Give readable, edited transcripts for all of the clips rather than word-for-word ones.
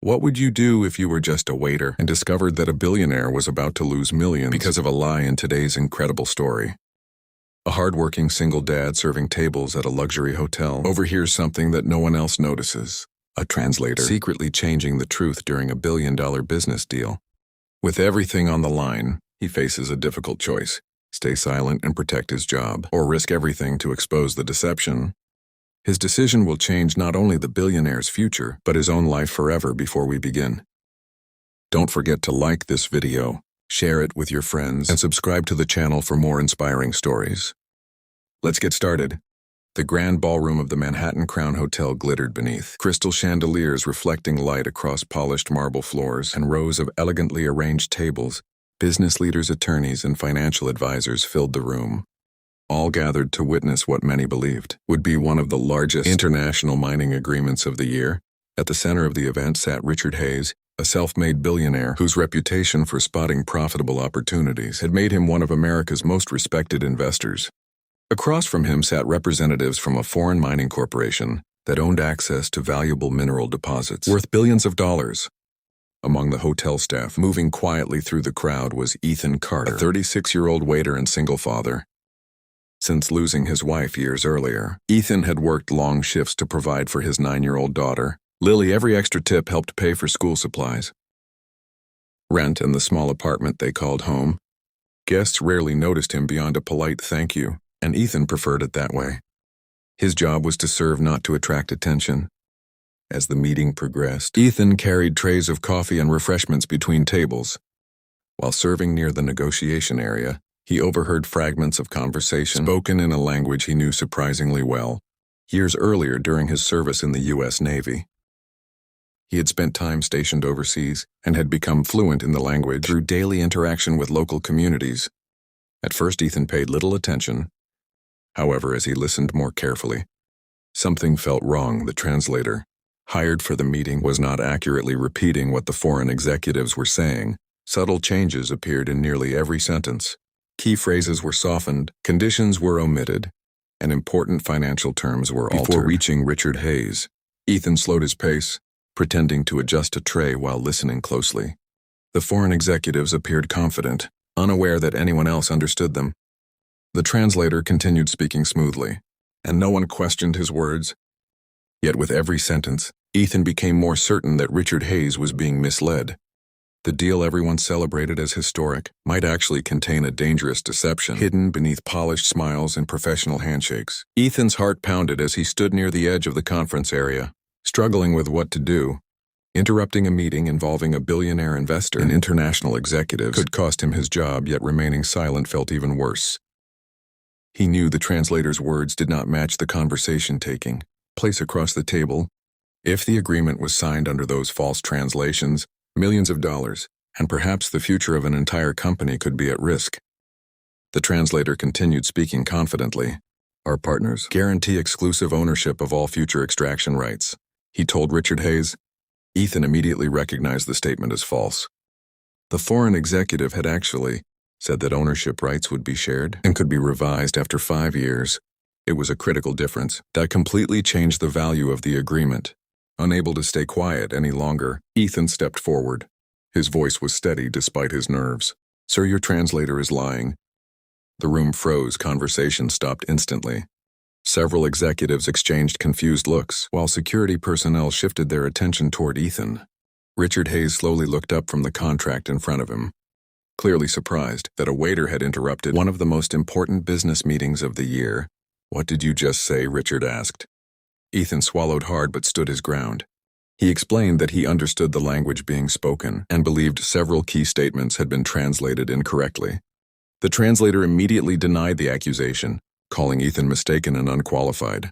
What would you do if you were just a waiter and discovered that a billionaire was about to lose millions because of a lie in today's incredible story? A hardworking single dad serving tables at a luxury hotel overhears something that no one else notices. A translator secretly changing the truth during a billion-dollar business deal. With everything on the line, he faces a difficult choice: stay silent and protect his job, or risk everything to expose the deception. His decision will change not only the billionaire's future, but his own life forever. Before we begin, don't forget to like this video, share it with your friends, and subscribe to the channel for more inspiring stories. Let's get started. The grand ballroom of the Manhattan Crown Hotel glittered beneath, crystal chandeliers reflecting light across polished marble floors and rows of elegantly arranged tables. Business leaders, attorneys, and financial advisors filled the room, all gathered to witness what many believed would be one of the largest international mining agreements of the year. At the center of the event sat Richard Hayes, a self-made billionaire whose reputation for spotting profitable opportunities had made him one of America's most respected investors. Across from him sat representatives from a foreign mining corporation that owned access to valuable mineral deposits worth billions of dollars. Among the hotel staff, moving quietly through the crowd, was Ethan Carter, a 36-year-old waiter and single father. Since losing his wife years earlier, Ethan had worked long shifts to provide for his 9-year-old daughter, Lily. Every extra tip helped pay for school supplies, rent, and the small apartment they called home. Guests rarely noticed him beyond a polite thank you, and Ethan preferred it that way. His job was to serve, not to attract attention. As the meeting progressed, Ethan carried trays of coffee and refreshments between tables. While serving near the negotiation area, he overheard fragments of conversation spoken in a language he knew surprisingly well, years earlier during his service in the U.S. Navy. He had spent time stationed overseas and had become fluent in the language through daily interaction with local communities. At first, Ethan paid little attention. However, as he listened more carefully, something felt wrong. The translator, hired for the meeting, was not accurately repeating what the foreign executives were saying. Subtle changes appeared in nearly every sentence. Key phrases were softened, conditions were omitted, and important financial terms were altered. Before reaching Richard Hayes, Ethan slowed his pace, pretending to adjust a tray while listening closely. The foreign executives appeared confident, unaware that anyone else understood them. The translator continued speaking smoothly, and no one questioned his words. Yet with every sentence, Ethan became more certain that Richard Hayes was being misled. The deal everyone celebrated as historic might actually contain a dangerous deception hidden beneath polished smiles and professional handshakes. Ethan's heart pounded as he stood near the edge of the conference area, struggling with what to do. Interrupting a meeting involving a billionaire investor and international executives could cost him his job, yet remaining silent felt even worse. He knew the translator's words did not match the conversation taking place across the table. If the agreement was signed under those false translations, millions of dollars, and perhaps the future of an entire company could be at risk. The translator continued speaking confidently. "Our partners guarantee exclusive ownership of all future extraction rights," he told Richard Hayes. Ethan immediately recognized the statement as false. The foreign executive had actually said that ownership rights would be shared and could be revised after 5 years. It was a critical difference that completely changed the value of the agreement. Unable to stay quiet any longer, Ethan stepped forward. His voice was steady despite his nerves. "Sir, your translator is lying." The room froze. Conversation stopped instantly. Several executives exchanged confused looks, while security personnel shifted their attention toward Ethan. Richard Hayes slowly looked up from the contract in front of him, clearly surprised that a waiter had interrupted one of the most important business meetings of the year. "What did you just say?" Richard asked. Ethan swallowed hard but stood his ground. He explained that he understood the language being spoken and believed several key statements had been translated incorrectly. The translator immediately denied the accusation, calling Ethan mistaken and unqualified.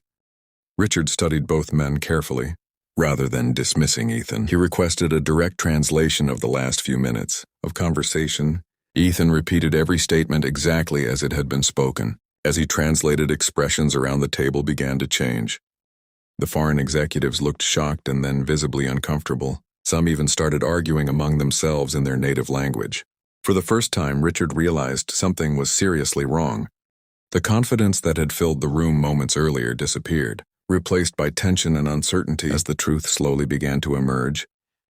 Richard studied both men carefully. Rather than dismissing Ethan, he requested a direct translation of the last few minutes of conversation. Ethan repeated every statement exactly as it had been spoken. As he translated, expressions around the table began to change. The foreign executives looked shocked and then visibly uncomfortable. Some even started arguing among themselves in their native language. For the first time, Richard realized something was seriously wrong. The confidence that had filled the room moments earlier disappeared, replaced by tension and uncertainty. As the truth slowly began to emerge,